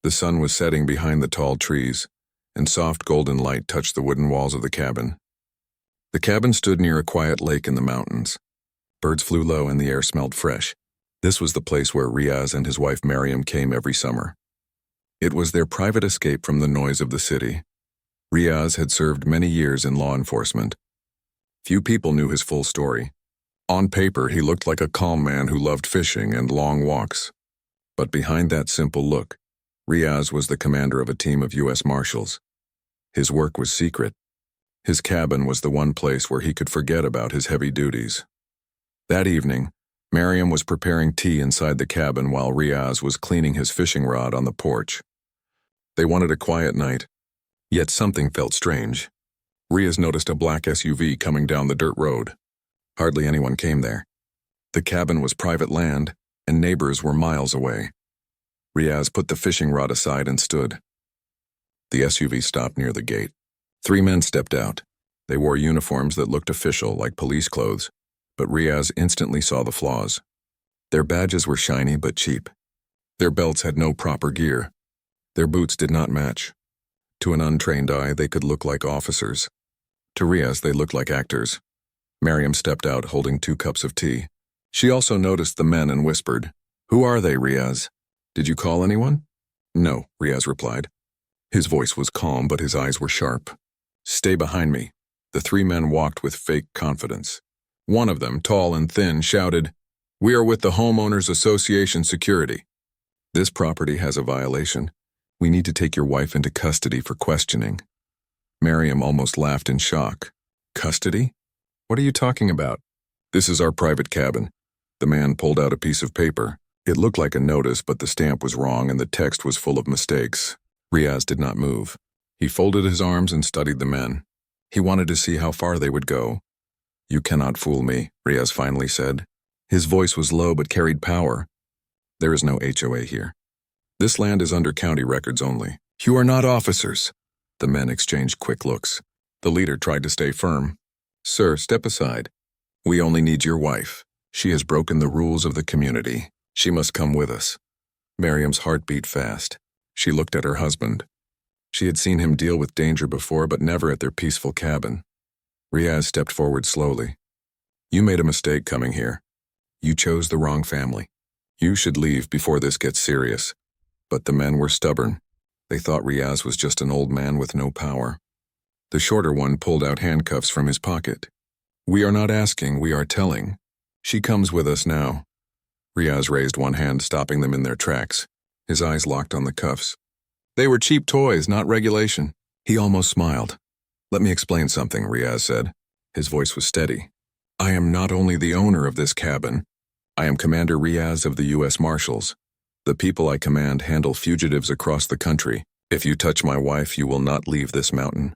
The sun was setting behind the tall trees, and soft golden light touched the wooden walls of the cabin. The cabin stood near a quiet lake in the mountains. Birds flew low and the air smelled fresh. This was the place where Riaz and his wife Mariam came every summer. It was their private escape from the noise of the city. Riaz had served many years in law enforcement. Few people knew his full story. On paper, he looked like a calm man who loved fishing and long walks. But behind that simple look, Riaz was the commander of a team of U.S. Marshals. His work was secret. His cabin was the one place where he could forget about his heavy duties. That evening, Mariam was preparing tea inside the cabin while Riaz was cleaning his fishing rod on the porch. They wanted a quiet night, yet something felt strange. Riaz noticed a black SUV coming down the dirt road. Hardly anyone came there. The cabin was private land, and neighbors were miles away. Riaz put the fishing rod aside and stood. The SUV stopped near the gate. 3 men stepped out. They wore uniforms that looked official, like police clothes, but Riaz instantly saw the flaws. Their badges were shiny but cheap. Their belts had no proper gear. Their boots did not match. To an untrained eye, they could look like officers. To Riaz, they looked like actors. Mariam stepped out holding 2 cups of tea. She also noticed the men and whispered, "Who are they, Riaz? Did you call anyone?" "No," Riaz replied. His voice was calm, but his eyes were sharp. "Stay behind me." The 3 men walked with fake confidence. One of them, tall and thin, shouted, "We are with the Homeowners Association Security. This property has a violation. We need to take your wife into custody for questioning." Mariam almost laughed in shock. "Custody? What are you talking about?" "This is our private cabin." The man pulled out a piece of paper. It looked like a notice, but the stamp was wrong and the text was full of mistakes. Riaz did not move. He folded his arms and studied the men. He wanted to see how far they would go. "You cannot fool me," Riaz finally said. His voice was low but carried power. "There is no HOA here. This land is under county records only. You are not officers." The men exchanged quick looks. The leader tried to stay firm. "Sir, step aside. We only need your wife. She has broken the rules of the community. She must come with us." Mariam's heart beat fast. She looked at her husband. She had seen him deal with danger before, but never at their peaceful cabin. Riaz stepped forward slowly. "You made a mistake coming here. You chose the wrong family. You should leave before this gets serious." But the men were stubborn. They thought Riaz was just an old man with no power. The shorter one pulled out handcuffs from his pocket. "We are not asking, we are telling. She comes with us now." Riaz raised one hand, stopping them in their tracks. His eyes locked on the cuffs. "They were cheap toys, not regulation." He almost smiled. "Let me explain something," Riaz said. His voice was steady. "I am not only the owner of this cabin. I am Commander Riaz of the U.S. Marshals. The people I command handle fugitives across the country. If you touch my wife, you will not leave this mountain."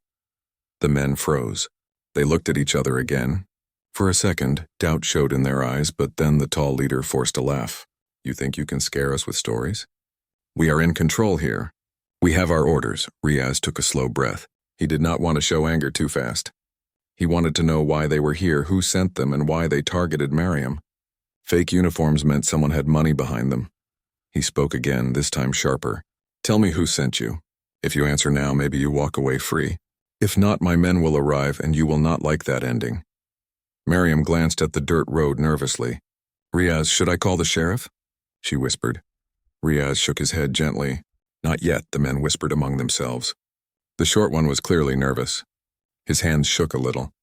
The men froze. They looked at each other again. For a second, doubt showed in their eyes, but then the tall leader forced a laugh. "You think you can scare us with stories? We are in control here. We have our orders." Riaz took a slow breath. He did not want to show anger too fast. He wanted to know why they were here, who sent them, and why they targeted Mariam. Fake uniforms meant someone had money behind them. He spoke again, this time sharper. "Tell me who sent you. If you answer now, maybe you walk away free. If not, my men will arrive, and you will not like that ending." Mariam glanced at the dirt road nervously. "Riaz, should I call the sheriff?" she whispered. Riaz shook his head gently. "Not yet," the men whispered among themselves. The short one was clearly nervous. His hands shook a little.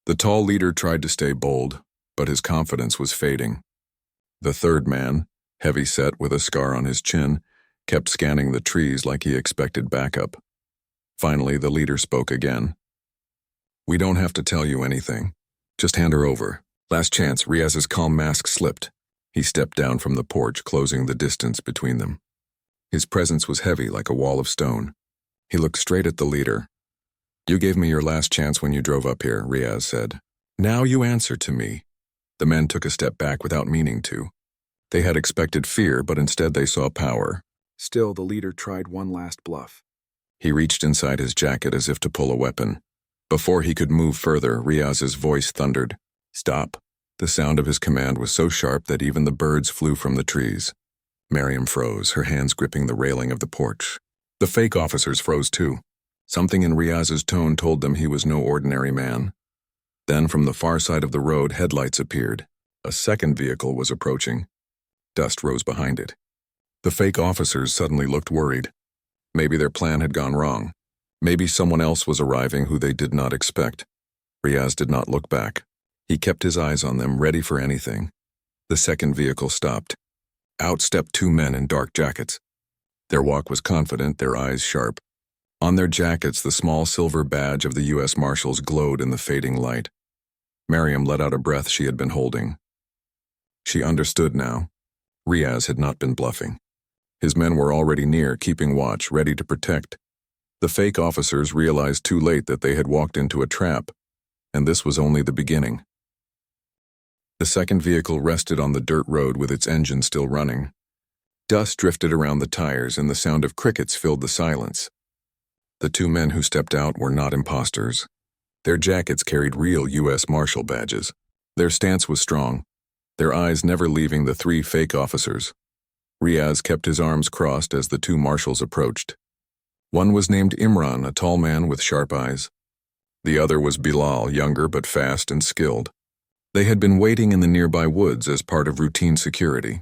The tall leader tried to stay bold, but his confidence was fading. The third man, heavy-set with a scar on his chin, kept scanning the trees like he expected backup. Finally, the leader spoke again. "We don't have to tell you anything. Just hand her over." Last chance, Riaz's calm mask slipped. He stepped down from the porch, closing the distance between them. His presence was heavy like a wall of stone. He looked straight at the leader. "You gave me your last chance when you drove up here," Riaz said. "Now you answer to me." The men took a step back without meaning to. They had expected fear, but instead they saw power. Still, the leader tried one last bluff. He reached inside his jacket as if to pull a weapon. Before he could move further, Riaz's voice thundered, "Stop." The sound of his command was so sharp that even the birds flew from the trees. Miriam froze, her hands gripping the railing of the porch. The fake officers froze too. Something in Riaz's tone told them he was no ordinary man. Then from the far side of the road, headlights appeared. A second vehicle was approaching. Dust rose behind it. The fake officers suddenly looked worried. Maybe their plan had gone wrong. Maybe someone else was arriving who they did not expect. Riaz did not look back. He kept his eyes on them, ready for anything. The second vehicle stopped. Out stepped two men in dark jackets. Their walk was confident, their eyes sharp. On their jackets, the small silver badge of the U.S. Marshals glowed in the fading light. Miriam let out a breath she had been holding. She understood now. Riaz had not been bluffing. His men were already near, keeping watch, ready to protect. The fake officers realized too late that they had walked into a trap, and this was only the beginning. The second vehicle rested on the dirt road with its engine still running. Dust drifted around the tires and the sound of crickets filled the silence. The two men who stepped out were not imposters. Their jackets carried real U.S. Marshal badges. Their stance was strong, their eyes never leaving the three fake officers. Riaz kept his arms crossed as the two marshals approached. One was named Imran, a tall man with sharp eyes. The other was Bilal, younger but fast and skilled. They had been waiting in the nearby woods as part of routine security.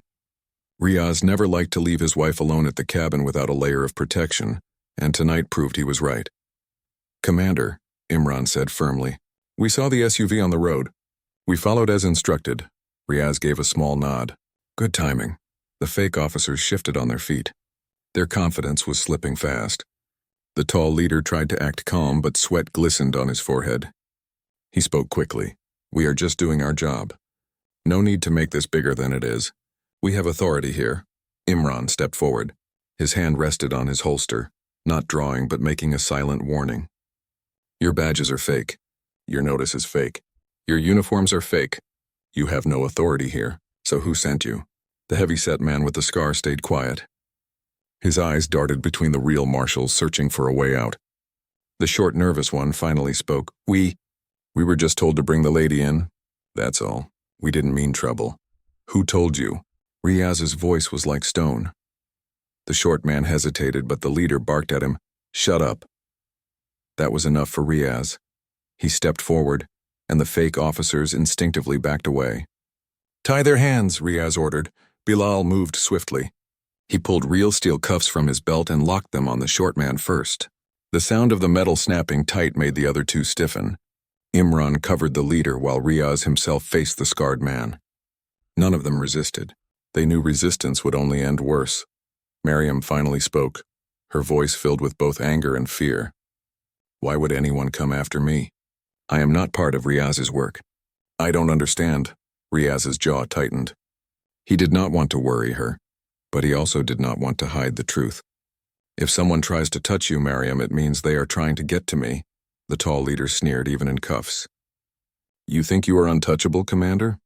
Riaz never liked to leave his wife alone at the cabin without a layer of protection, and tonight proved he was right. "Commander," Imran said firmly, "we saw the SUV on the road. We followed as instructed." Riaz gave a small nod. Good timing. The fake officers shifted on their feet. Their confidence was slipping fast. The tall leader tried to act calm, but sweat glistened on his forehead. He spoke quickly. "We are just doing our job. No need to make this bigger than it is. We have authority here." Imran stepped forward. His hand rested on his holster, not drawing but making a silent warning. "Your badges are fake. Your notice is fake. Your uniforms are fake. You have no authority here, so who sent you?" The heavy-set man with the scar stayed quiet. His eyes darted between the real marshals, searching for a way out. The short, nervous one finally spoke. We were just told to bring the lady in. That's all. We didn't mean trouble." "Who told you?" Riaz's voice was like stone. The short man hesitated, but the leader barked at him, "Shut up." That was enough for Riaz. He stepped forward, and the fake officers instinctively backed away. "Tie their hands," Riaz ordered. Bilal moved swiftly. He pulled real steel cuffs from his belt and locked them on the short man first. The sound of the metal snapping tight made the other two stiffen. Imran covered the leader while Riaz himself faced the scarred man. None of them resisted. They knew resistance would only end worse. Miriam finally spoke, her voice filled with both anger and fear. "Why would anyone come after me? I am not part of Riaz's work." "I don't understand." Riaz's jaw tightened. He did not want to worry her, but he also did not want to hide the truth. "If someone tries to touch you, Miriam, it means they are trying to get to me," the tall leader sneered even in cuffs. "You think you are untouchable, Commander?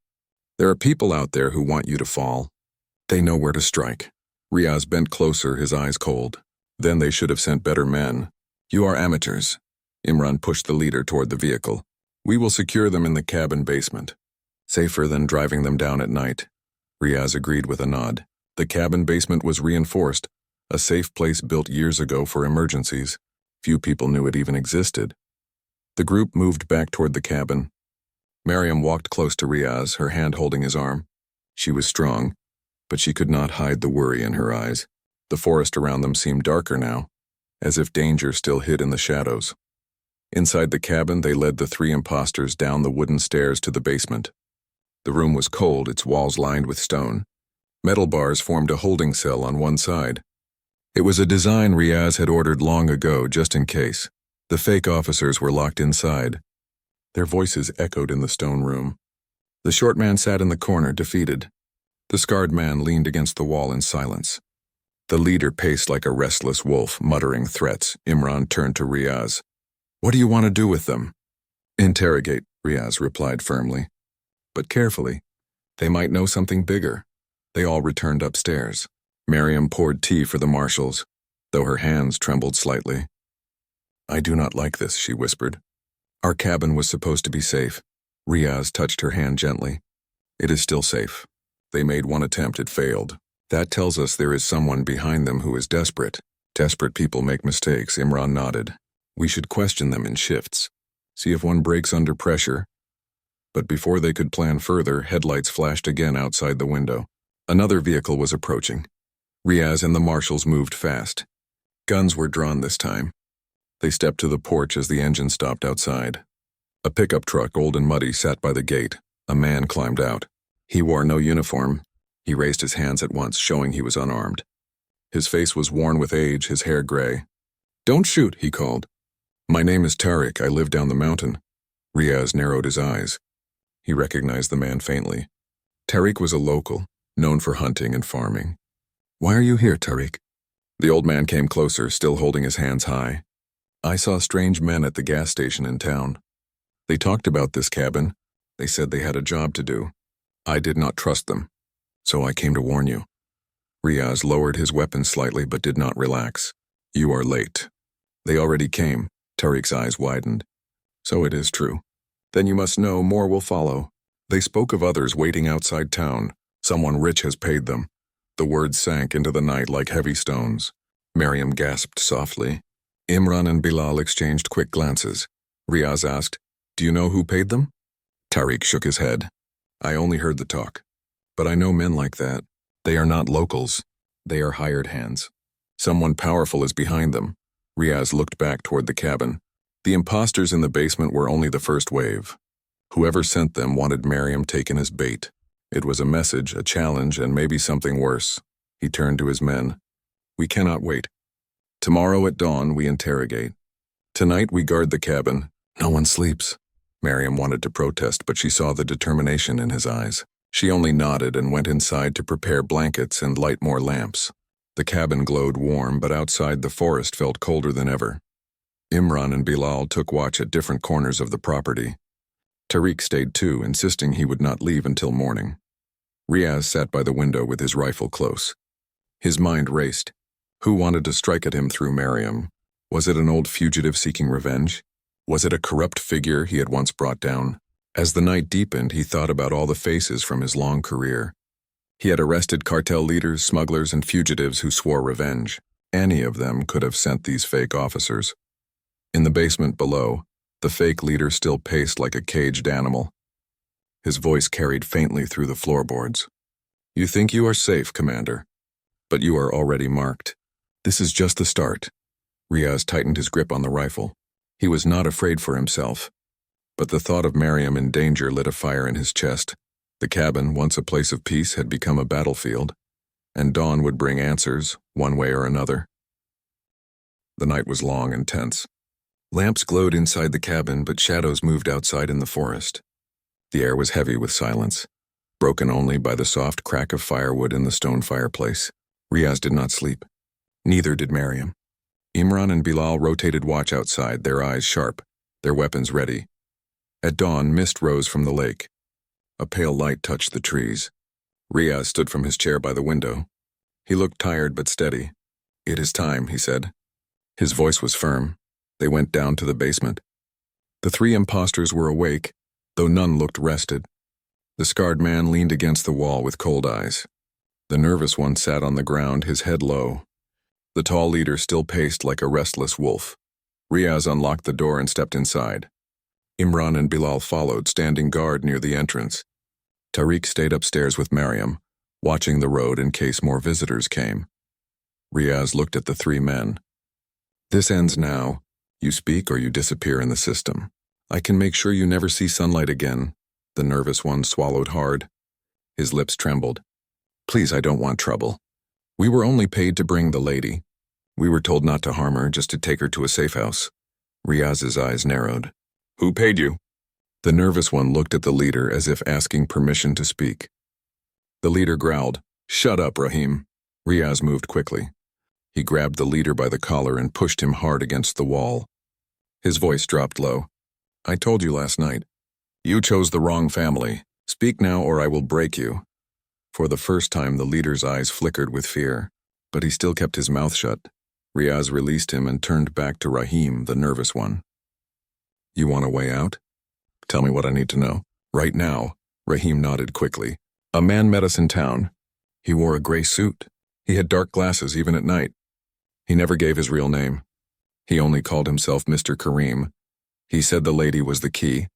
There are people out there who want you to fall. They know where to strike." Riaz bent closer, his eyes cold. "Then they should have sent better men. You are amateurs." Imran pushed the leader toward the vehicle. "We will secure them in the cabin basement. Safer than driving them down at night." Riaz agreed with a nod. The cabin basement was reinforced, a safe place built years ago for emergencies. Few people knew it even existed. The group moved back toward the cabin. Miriam walked close to Riaz, her hand holding his arm. She was strong, but she could not hide the worry in her eyes. The forest around them seemed darker now, as if danger still hid in the shadows. Inside the cabin, they led the three imposters down the wooden stairs to the basement. The room was cold, its walls lined with stone. Metal bars formed a holding cell on one side. It was a design Riaz had ordered long ago, just in case. The fake officers were locked inside. Their voices echoed in the stone room. The short man sat in the corner, defeated. The scarred man leaned against the wall in silence. The leader paced like a restless wolf, muttering threats. Imran turned to Riaz. "What do you want to do with them?" "Interrogate," Riaz replied firmly. "But carefully. They might know something bigger." They all returned upstairs. Miriam poured tea for the marshals, though her hands trembled slightly. "I do not like this," she whispered. "Our cabin was supposed to be safe." Riaz touched her hand gently. "It is still safe. They made one attempt, it failed. That tells us there is someone behind them who is desperate. Desperate people make mistakes, Imran nodded. We should question them in shifts. See if one breaks under pressure. But before they could plan further, headlights flashed again outside the window. Another vehicle was approaching. Riaz and the marshals moved fast. Guns were drawn this time. They stepped to the porch as the engine stopped outside. A pickup truck, old and muddy, sat by the gate. A man climbed out. He wore no uniform. He raised his hands at once, showing he was unarmed. His face was worn with age, his hair gray. "Don't shoot," he called. "My name is Tariq. I live down the mountain." Riaz narrowed his eyes. He recognized the man faintly. Tariq was a local, known for hunting and farming. "Why are you here, Tariq?" The old man came closer, still holding his hands high. "I saw strange men at the gas station in town. They talked about this cabin. They said they had a job to do. I did not trust them, so I came to warn you." Riaz lowered his weapon slightly but did not relax. "You are late." "They already came." Tariq's eyes widened. "So it is true. Then you must know more will follow. They spoke of others waiting outside town. Someone rich has paid them." The words sank into the night like heavy stones. Miriam gasped softly. Imran and Bilal exchanged quick glances. Riaz asked, "Do you know who paid them?" Tariq shook his head. "I only heard the talk. But I know men like that. They are not locals. They are hired hands. Someone powerful is behind them." Riaz looked back toward the cabin. The imposters in the basement were only the first wave. Whoever sent them wanted Miriam taken as bait. It was a message, a challenge, and maybe something worse. He turned to his men. "We cannot wait. Tomorrow at dawn we interrogate. Tonight we guard the cabin. No one sleeps." Miriam wanted to protest, but she saw the determination in his eyes. She only nodded and went inside to prepare blankets and light more lamps. The cabin glowed warm, but outside the forest felt colder than ever. Imran and Bilal took watch at different corners of the property. Tariq stayed too, insisting he would not leave until morning. Riaz sat by the window with his rifle close. His mind raced. Who wanted to strike at him through Miriam? Was it an old fugitive seeking revenge? Was it a corrupt figure he had once brought down? As the night deepened, he thought about all the faces from his long career. He had arrested cartel leaders, smugglers, and fugitives who swore revenge. Any of them could have sent these fake officers. In the basement below, the fake leader still paced like a caged animal. His voice carried faintly through the floorboards. "You think you are safe, Commander, but you are already marked. This is just the start." Riaz tightened his grip on the rifle. He was not afraid for himself, but the thought of Miriam in danger lit a fire in his chest. The cabin, once a place of peace, had become a battlefield, and dawn would bring answers, one way or another. The night was long and tense. Lamps glowed inside the cabin, but shadows moved outside in the forest. The air was heavy with silence, broken only by the soft crack of firewood in the stone fireplace. Riaz did not sleep. Neither did Miriam. Imran and Bilal rotated watch outside, their eyes sharp, their weapons ready. At dawn, mist rose from the lake. A pale light touched the trees. Riaz stood from his chair by the window. He looked tired but steady. "It is time," he said. His voice was firm. They went down to the basement. The three impostors were awake, though none looked rested. The scarred man leaned against the wall with cold eyes. The nervous one sat on the ground, his head low. The tall leader still paced like a restless wolf. Riaz unlocked the door and stepped inside. Imran and Bilal followed, standing guard near the entrance. Tariq stayed upstairs with Miriam, watching the road in case more visitors came. Riaz looked at the three men. "This ends now. You speak or you disappear in the system. I can make sure you never see sunlight again." The nervous one swallowed hard. His lips trembled. "Please, I don't want trouble. We were only paid to bring the lady. We were told not to harm her, just to take her to a safe house." Riaz's eyes narrowed. "Who paid you?" The nervous one looked at the leader as if asking permission to speak. The leader growled, "Shut up, Rahim." Riaz moved quickly. He grabbed the leader by the collar and pushed him hard against the wall. His voice dropped low. "I told you last night. You chose the wrong family. Speak now or I will break you." For the first time, the leader's eyes flickered with fear, but he still kept his mouth shut. Riaz released him and turned back to Rahim, the nervous one. "You want a way out? Tell me what I need to know." "Right now." Rahim nodded quickly. "A man met us in town. He wore a gray suit. He had dark glasses even at night. He never gave his real name. He only called himself Mr. Kareem. He said the lady was the key.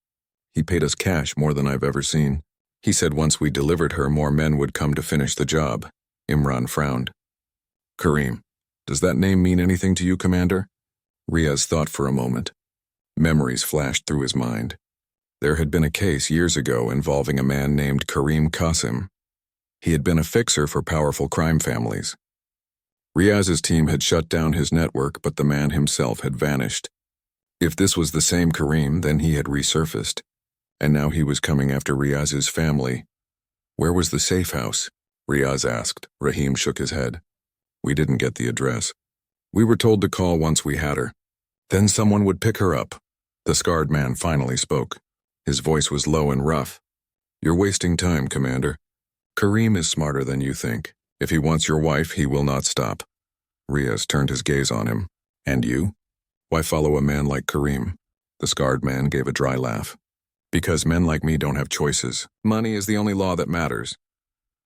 He paid us cash more than I've ever seen. He said once we delivered her, more men would come to finish the job. Imran frowned. Kareem, does that name mean anything to you, Commander? Riaz thought for a moment. Memories flashed through his mind. There had been a case years ago involving a man named Kareem Qasim. He had been a fixer for powerful crime families. Riaz's team had shut down his network, but the man himself had vanished. If this was the same Kareem, then he had resurfaced. And now he was coming after Riaz's family. Where was the safe house? Riaz asked. Rahim shook his head. We didn't get the address. We were told to call once we had her. Then someone would pick her up. The scarred man finally spoke. His voice was low and rough. You're wasting time, Commander. Kareem is smarter than you think. If he wants your wife, he will not stop. Riaz turned his gaze on him. And you? Why follow a man like Kareem? The scarred man gave a dry laugh. Because men like me don't have choices. Money is the only law that matters.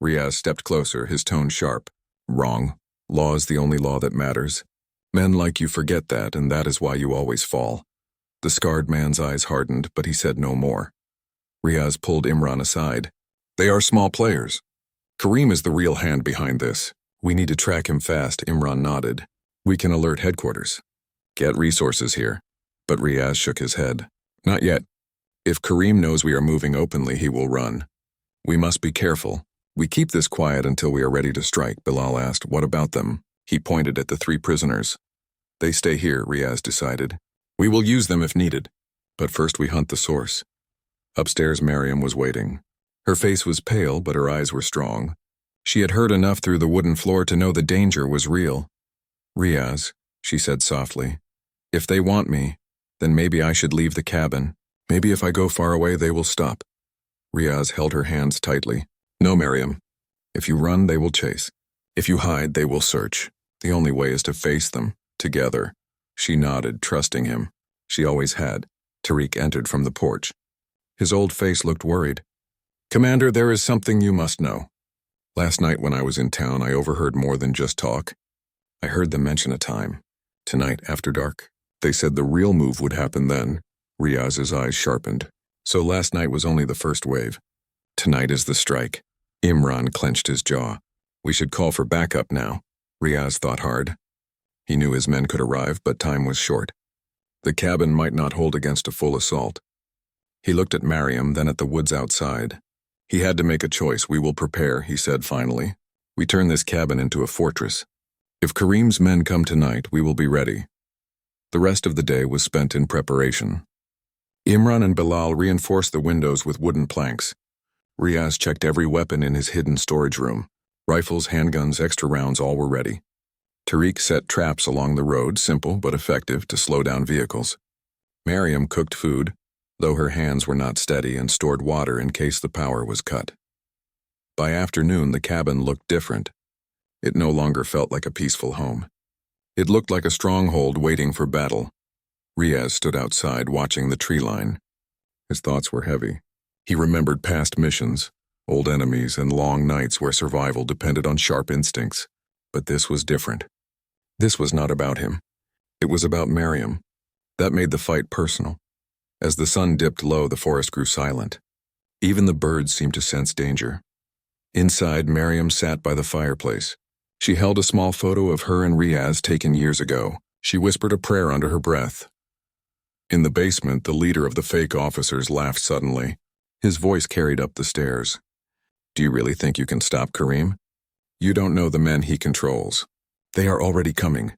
Riaz stepped closer, his tone sharp. Wrong. Law is the only law that matters. Men like you forget that, and that is why you always fall. The scarred man's eyes hardened, but he said no more. Riaz pulled Imran aside. They are small players. Kareem is the real hand behind this. We need to track him fast, Imran nodded. We can alert headquarters. Get resources here. But Riaz shook his head. Not yet. If Kareem knows we are moving openly, he will run. We must be careful. We keep this quiet until we are ready to strike, Bilal asked. What about them? He pointed at the 3 prisoners. They stay here, Riaz decided. We will use them if needed. But first we hunt the source. Upstairs, Mariam was waiting. Her face was pale, but her eyes were strong. She had heard enough through the wooden floor to know the danger was real. Riaz, she said softly, if they want me, then maybe I should leave the cabin. Maybe if I go far away, they will stop. Riaz held her hands tightly. No, Mariam. If you run, they will chase. If you hide, they will search. The only way is to face them, together. She nodded, trusting him. She always had. Tariq entered from the porch. His old face looked worried. Commander, there is something you must know. Last night when I was in town, I overheard more than just talk. I heard them mention a time. Tonight, after dark. They said the real move would happen then. Riaz's eyes sharpened. So last night was only the first wave. Tonight is the strike. Imran clenched his jaw. We should call for backup now. Riaz thought hard. He knew his men could arrive, but time was short. The cabin might not hold against a full assault. He looked at Mariam, then at the woods outside. He had to make a choice. We will prepare, he said finally. We turn this cabin into a fortress. If Kareem's men come tonight, we will be ready. The rest of the day was spent in preparation. Imran and Bilal reinforced the windows with wooden planks. Riaz checked every weapon in his hidden storage room. Rifles, handguns, extra rounds, all were ready. Tariq set traps along the road, simple but effective, to slow down vehicles. Mariam cooked food, though her hands were not steady, and stored water in case the power was cut. By afternoon, the cabin looked different. It no longer felt like a peaceful home. It looked like a stronghold waiting for battle. Riaz stood outside, watching the tree line. His thoughts were heavy. He remembered past missions, old enemies, and long nights where survival depended on sharp instincts. But this was different. This was not about him. It was about Mariam. That made the fight personal. As the sun dipped low, the forest grew silent. Even the birds seemed to sense danger. Inside, Mariam sat by the fireplace. She held a small photo of her and Riaz taken years ago. She whispered a prayer under her breath. In the basement, the leader of the fake officers laughed suddenly. His voice carried up the stairs. Do you really think you can stop Kareem? You don't know the men he controls. They are already coming.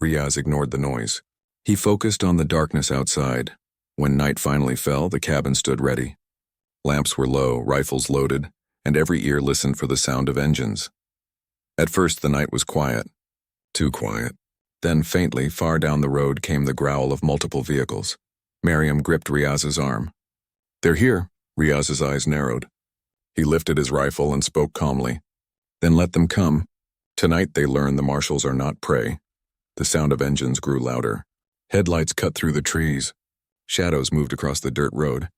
Riaz ignored the noise. He focused on the darkness outside. When night finally fell, the cabin stood ready. Lamps were low, rifles loaded, and every ear listened for the sound of engines. At first, the night was quiet. Too quiet. Then, faintly, far down the road came the growl of multiple vehicles. Mariam gripped Riaz's arm. They're here. Riaz's eyes narrowed. He lifted his rifle and spoke calmly. Then let them come. Tonight they learn the marshals are not prey. The sound of engines grew louder. Headlights cut through the trees. Shadows moved across the dirt road.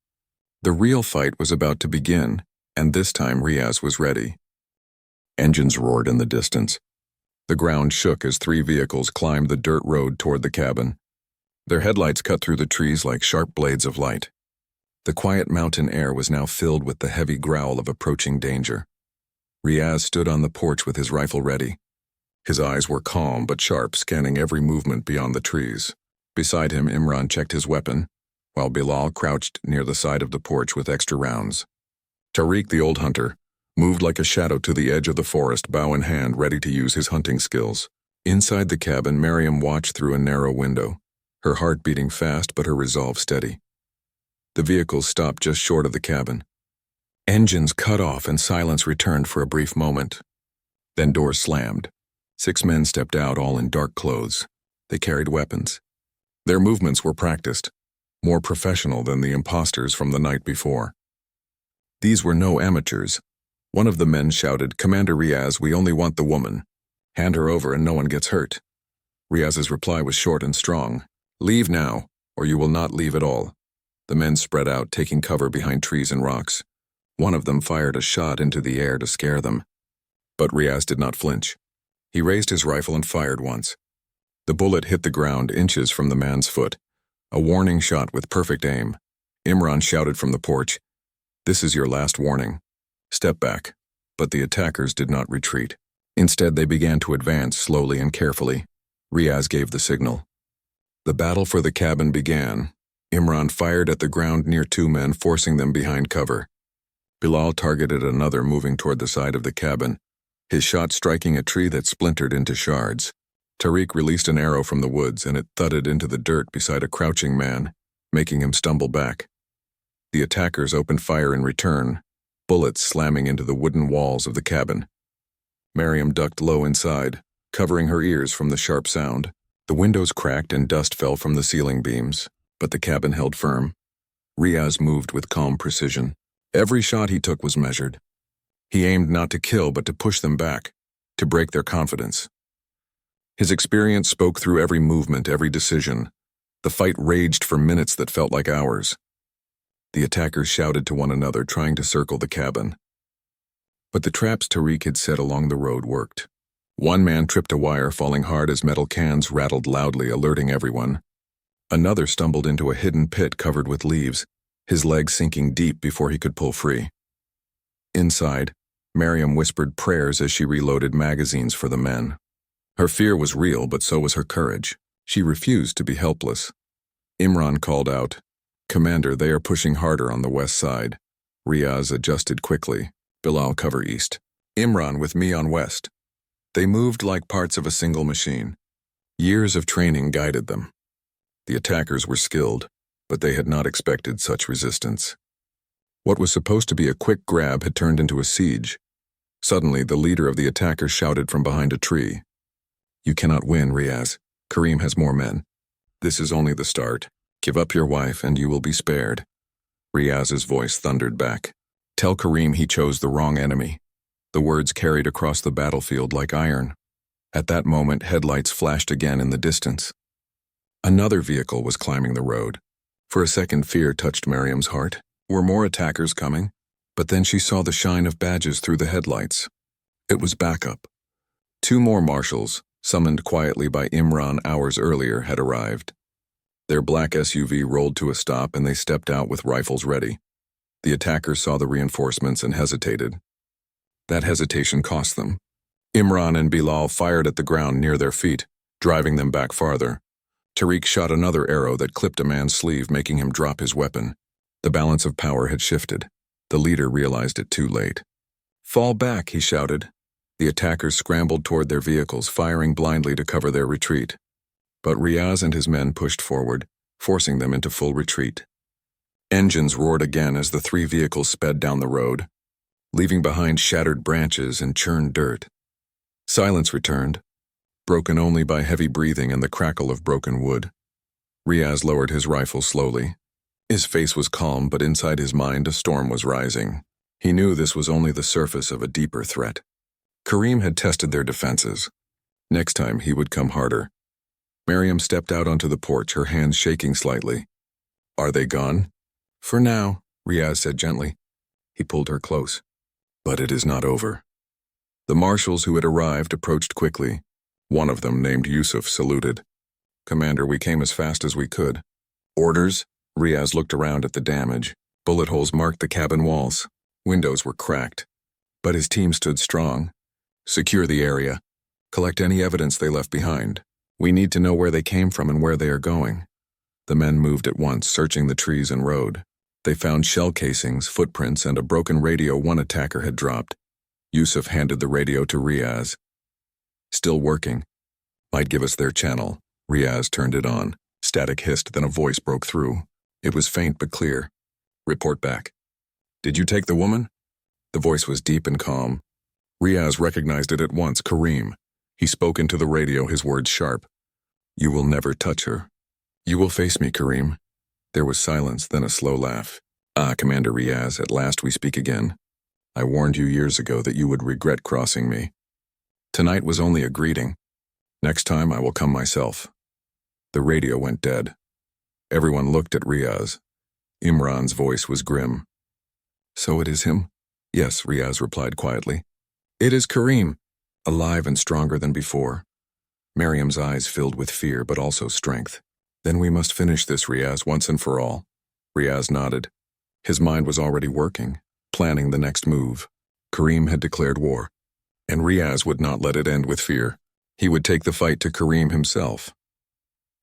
The real fight was about to begin, and this time Riaz was ready. Engines roared in the distance. The ground shook as 3 vehicles climbed the dirt road toward the cabin. Their headlights cut through the trees like sharp blades of light. The quiet mountain air was now filled with the heavy growl of approaching danger. Riaz stood on the porch with his rifle ready. His eyes were calm but sharp, scanning every movement beyond the trees. Beside him, Imran checked his weapon, while Bilal crouched near the side of the porch with extra rounds. Tariq, the old hunter, moved like a shadow to the edge of the forest, bow in hand, ready to use his hunting skills. Inside the cabin, Miriam watched through a narrow window, her heart beating fast but her resolve steady. The vehicles stopped just short of the cabin. Engines cut off and silence returned for a brief moment. Then doors slammed. 6 men stepped out, all in dark clothes. They carried weapons. Their movements were practiced, more professional than the imposters from the night before. These were no amateurs. One of the men shouted, "Commander Riaz, we only want the woman. Hand her over and no one gets hurt." Riaz's reply was short and strong. "Leave now, or you will not leave at all." The men spread out, taking cover behind trees and rocks. One of them fired a shot into the air to scare them. But Riaz did not flinch. He raised his rifle and fired once. The bullet hit the ground inches from the man's foot, a warning shot with perfect aim. Imran shouted from the porch, "This is your last warning. Step back." But the attackers did not retreat. Instead, they began to advance slowly and carefully. Riaz gave the signal. The battle for the cabin began. Imran fired at the ground near 2 men, forcing them behind cover. Bilal targeted another, moving toward the side of the cabin, his shot striking a tree that splintered into shards. Tariq released an arrow from the woods, and it thudded into the dirt beside a crouching man, making him stumble back. The attackers opened fire in return, bullets slamming into the wooden walls of the cabin. Miriam ducked low inside, covering her ears from the sharp sound. The windows cracked and dust fell from the ceiling beams, but the cabin held firm. Riaz moved with calm precision. Every shot he took was measured. He aimed not to kill, but to push them back, to break their confidence. His experience spoke through every movement, every decision. The fight raged for minutes that felt like hours. The attackers shouted to one another, trying to circle the cabin. But the traps Tariq had set along the road worked. One man tripped a wire, falling hard as metal cans rattled loudly, alerting everyone. Another stumbled into a hidden pit covered with leaves, his legs sinking deep before he could pull free. Inside, Miriam whispered prayers as she reloaded magazines for the men. Her fear was real, but so was her courage. She refused to be helpless. Imran called out, "Commander, they are pushing harder on the west side." Riaz adjusted quickly. "Bilal, cover east. Imran with me on west." They moved like parts of a single machine. Years of training guided them. The attackers were skilled, but they had not expected such resistance. What was supposed to be a quick grab had turned into a siege. Suddenly, the leader of the attackers shouted from behind a tree, "You cannot win, Riaz. Karim has more men. This is only the start. Give up your wife and you will be spared." Riaz's voice thundered back. "Tell Karim he chose the wrong enemy." The words carried across the battlefield like iron. At that moment, headlights flashed again in the distance. Another vehicle was climbing the road. For a second, fear touched Miriam's heart. Were more attackers coming? But then she saw the shine of badges through the headlights. It was backup. 2 more marshals, summoned quietly by Imran hours earlier, had arrived. Their black SUV rolled to a stop and they stepped out with rifles ready. The attackers saw the reinforcements and hesitated. That hesitation cost them. Imran and Bilal fired at the ground near their feet, driving them back farther. Tariq shot another arrow that clipped a man's sleeve, making him drop his weapon. The balance of power had shifted. The leader realized it too late. "Fall back," he shouted. The attackers scrambled toward their vehicles, firing blindly to cover their retreat. But Riaz and his men pushed forward, forcing them into full retreat. Engines roared again as the 3 vehicles sped down the road, leaving behind shattered branches and churned dirt. Silence returned, broken only by heavy breathing and the crackle of broken wood. Riaz lowered his rifle slowly. His face was calm, but inside his mind a storm was rising. He knew this was only the surface of a deeper threat. Karim had tested their defenses. Next time he would come harder. Miriam stepped out onto the porch, her hands shaking slightly. "Are they gone?" "For now," Riaz said gently. He pulled her close. "But it is not over." The marshals who had arrived approached quickly. One of them, named Yusuf, saluted. "Commander, we came as fast as we could." "Orders?" Riaz looked around at the damage. Bullet holes marked the cabin walls. Windows were cracked. But his team stood strong. "Secure the area. Collect any evidence they left behind. We need to know where they came from and where they are going." The men moved at once, searching the trees and road. They found shell casings, footprints, and a broken radio one attacker had dropped. Yusuf handed the radio to Riaz. "Still working. Might give us their channel." Riaz turned it on. Static hissed, then a voice broke through. It was faint but clear. "Report back." "Did you take the woman?" The voice was deep and calm. Riaz recognized it at once, Kareem. He spoke into the radio, his words sharp. "You will never touch her." "You will face me, Kareem." There was silence, then a slow laugh. "Ah, Commander Riaz, at last we speak again. I warned you years ago that you would regret crossing me. Tonight was only a greeting. Next time I will come myself." The radio went dead. Everyone looked at Riaz. Imran's voice was grim. "So it is him?" "Yes," Riaz replied quietly. "It is Kareem, alive and stronger than before." Miriam's eyes filled with fear but also strength. "Then we must finish this, Riaz, once and for all." Riaz nodded. His mind was already working, planning the next move. Kareem had declared war, and Riaz would not let it end with fear. He would take the fight to Kareem himself.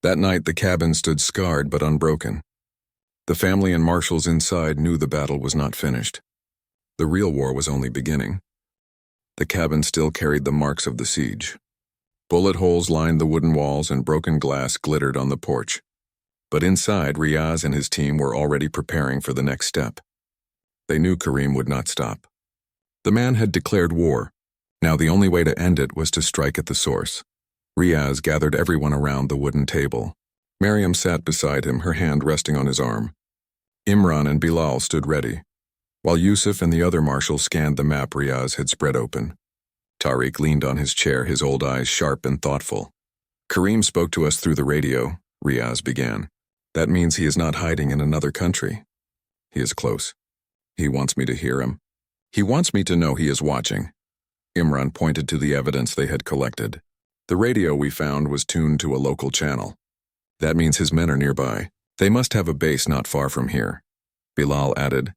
That night the cabin stood scarred but unbroken. The family and marshals inside knew the battle was not finished. The real war was only beginning. The cabin still carried the marks of the siege. Bullet holes lined the wooden walls and broken glass glittered on the porch. But inside, Riaz and his team were already preparing for the next step. They knew Kareem would not stop. The man had declared war. Now the only way to end it was to strike at the source. Riaz gathered everyone around the wooden table. Miriam sat beside him, her hand resting on his arm. Imran and Bilal stood ready, while Yusuf and the other marshals scanned the map Riaz had spread open. Tariq leaned on his chair, his old eyes sharp and thoughtful. "Kareem spoke to us through the radio," Riaz began. "That means he is not hiding in another country. He is close. He wants me to hear him. He wants me to know he is watching." Imran pointed to the evidence they had collected. "The radio we found was tuned to a local channel. That means his men are nearby. They must have a base not far from here." Bilal added,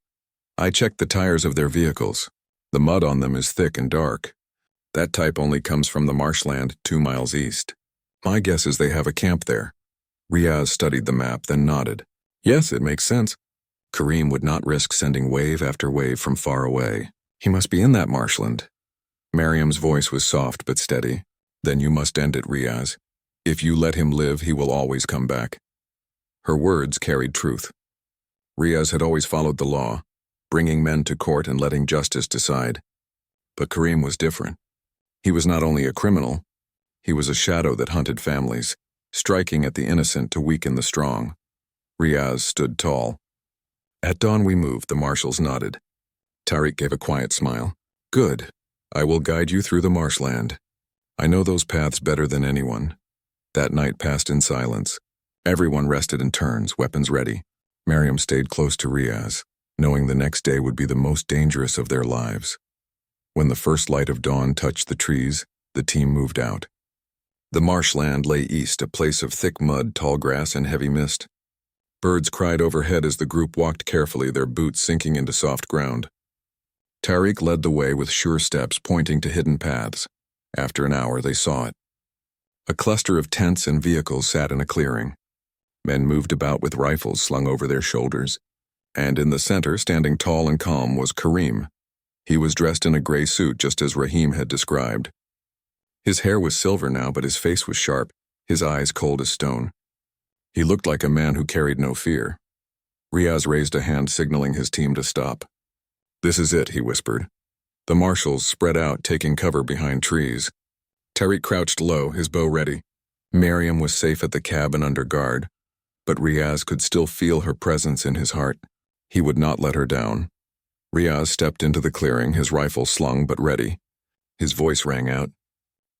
"I checked the tires of their vehicles. The mud on them is thick and dark. That type only comes from the marshland 2 miles east. My guess is they have a camp there." Riaz studied the map, then nodded. "Yes, it makes sense. Kareem would not risk sending wave after wave from far away. He must be in that marshland." Miriam's voice was soft but steady. "Then you must end it, Riaz. If you let him live, he will always come back." Her words carried truth. Riaz had always followed the law, bringing men to court and letting justice decide. But Kareem was different. He was not only a criminal, he was a shadow that hunted families, striking at the innocent to weaken the strong. Riaz stood tall. "At dawn we moved," the marshals nodded. Tariq gave a quiet smile. "Good. I will guide you through the marshland. I know those paths better than anyone." That night passed in silence. Everyone rested in turns, weapons ready. Miriam stayed close to Riaz, knowing the next day would be the most dangerous of their lives. When the first light of dawn touched the trees, the team moved out. The marshland lay east, a place of thick mud, tall grass, and heavy mist. Birds cried overhead as the group walked carefully, their boots sinking into soft ground. Tariq led the way with sure steps, pointing to hidden paths. After an hour, they saw it. A cluster of tents and vehicles sat in a clearing. Men moved about with rifles slung over their shoulders. And in the center, standing tall and calm, was Kareem. He was dressed in a gray suit, just as Rahim had described. His hair was silver now, but his face was sharp, his eyes cold as stone. He looked like a man who carried no fear. Riaz raised a hand, signaling his team to stop. "This is it," he whispered. The marshals spread out, taking cover behind trees. Tariq crouched low, his bow ready. Miriam was safe at the cabin under guard, but Riaz could still feel her presence in his heart. He would not let her down. Riaz stepped into the clearing, his rifle slung but ready. His voice rang out.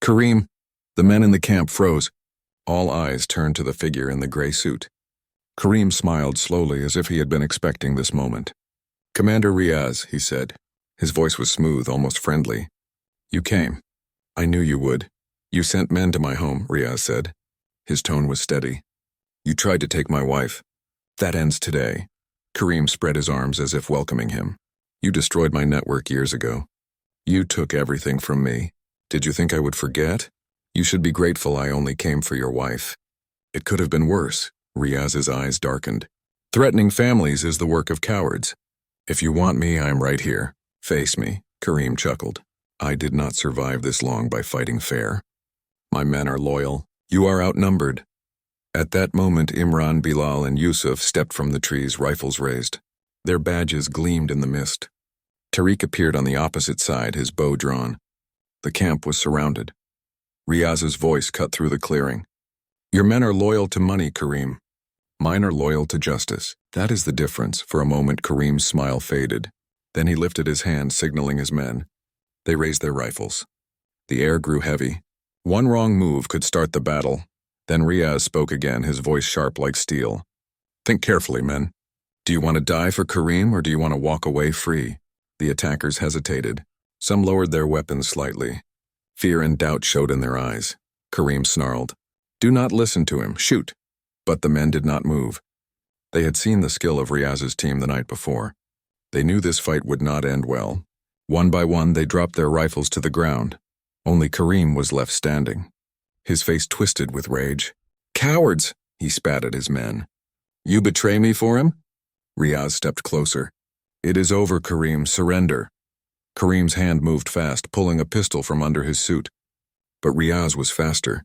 "Kareem!" The men in the camp froze. All eyes turned to the figure in the gray suit. Kareem smiled slowly, as if he had been expecting this moment. "Commander Riaz," he said. His voice was smooth, almost friendly. You came. I knew you would. You sent men to my home, Riaz said. His tone was steady. You tried to take my wife. That ends today. Kareem spread his arms as if welcoming him. You destroyed my network years ago. You took everything from me. Did you think I would forget? You should be grateful I only came for your wife. It could have been worse. Riaz's eyes darkened. Threatening families is the work of cowards. If you want me, I'm right here. Face me, Kareem chuckled. I did not survive this long by fighting fair. My men are loyal. You are outnumbered. At that moment, Imran, Bilal, and Yusuf stepped from the trees, rifles raised. Their badges gleamed in the mist. Tariq appeared on the opposite side, his bow drawn. The camp was surrounded. Riaz's voice cut through the clearing. Your men are loyal to money, Kareem. Mine are loyal to justice. That is the difference. For a moment, Kareem's smile faded. Then he lifted his hand, signaling his men. They raised their rifles. The air grew heavy. One wrong move could start the battle. Then Riaz spoke again, his voice sharp like steel. Think carefully, men. Do you want to die for Kareem, or do you want to walk away free? The attackers hesitated. Some lowered their weapons slightly. Fear and doubt showed in their eyes. Kareem snarled. Do not listen to him. Shoot. But the men did not move. They had seen the skill of Riaz's team the night before. They knew this fight would not end well. One by one, they dropped their rifles to the ground. Only Kareem was left standing. His face twisted with rage. Cowards, he spat at his men. You betray me for him? Riaz stepped closer. It is over, Kareem. Surrender. Kareem's hand moved fast, pulling a pistol from under his suit. But Riaz was faster.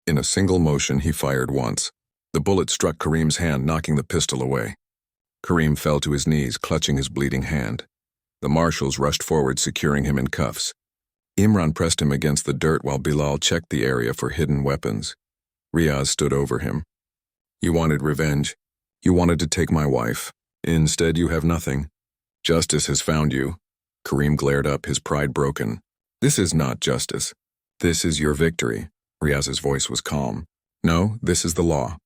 In a single motion, he fired once. The bullet struck Kareem's hand, knocking the pistol away. Kareem fell to his knees, clutching his bleeding hand. The marshals rushed forward, securing him in cuffs. Imran pressed him against the dirt while Bilal checked the area for hidden weapons. Riaz stood over him. You wanted revenge. You wanted to take my wife. Instead, you have nothing. Justice has found you. Kareem glared up, his pride broken. This is not justice. This is your victory. Riaz's voice was calm. No, this is the law.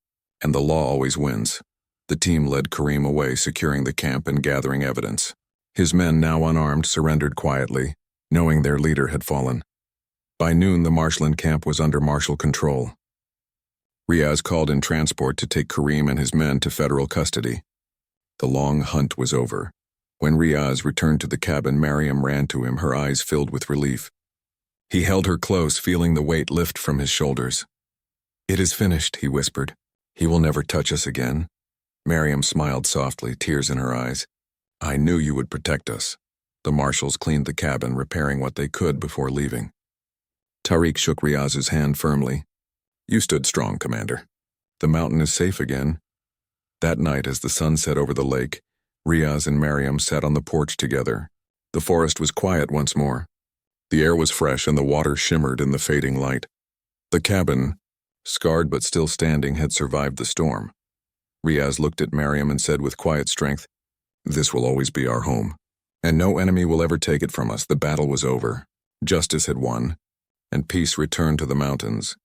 And the law always wins. The team led Kareem away, securing the camp and gathering evidence. His men, now unarmed, surrendered quietly, knowing their leader had fallen. By noon, the marshland camp was under martial control. Riaz called in transport to take Kareem and his men to federal custody. The long hunt was over. When Riaz returned to the cabin, Mariam ran to him, her eyes filled with relief. He held her close, feeling the weight lift from his shoulders. It is finished, he whispered. He will never touch us again. Mariam smiled softly, tears in her eyes. I knew you would protect us. The marshals cleaned the cabin, repairing what they could before leaving. Tariq shook Riaz's hand firmly. You stood strong, Commander. The mountain is safe again. That night, as the sun set over the lake, Riaz and Mariam sat on the porch together. The forest was quiet once more. The air was fresh and the water shimmered in the fading light. The cabin, scarred but still standing, had survived the storm. Riaz looked at Mariam and said with quiet strength, This will always be our home, and no enemy will ever take it from us. The battle was over. Justice had won, and peace returned to the mountains.